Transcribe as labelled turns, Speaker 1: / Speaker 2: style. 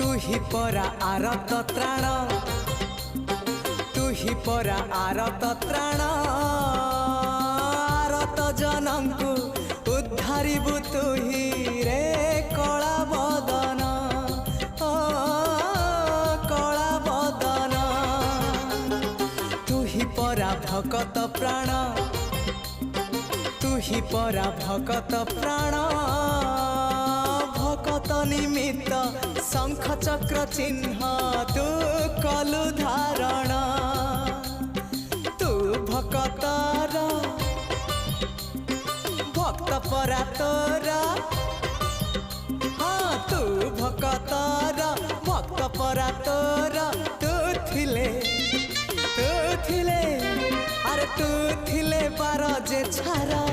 Speaker 1: तू ही परा आरत त्राण तू ही परा आरत त्राण आरत जनम को उद्धारिबु तू ही रे कला बदन ओ कला बदन तू ही परा भकत प्राण तू ही परा भकत प्राण भकत निमित्त शंख चक्र चिन्ह तू कलु धारण तू भकतर भक्त परा तोर हाँ तू भकतर भक्त परा तोर तू थिले अरे तू थिले पार जे छारा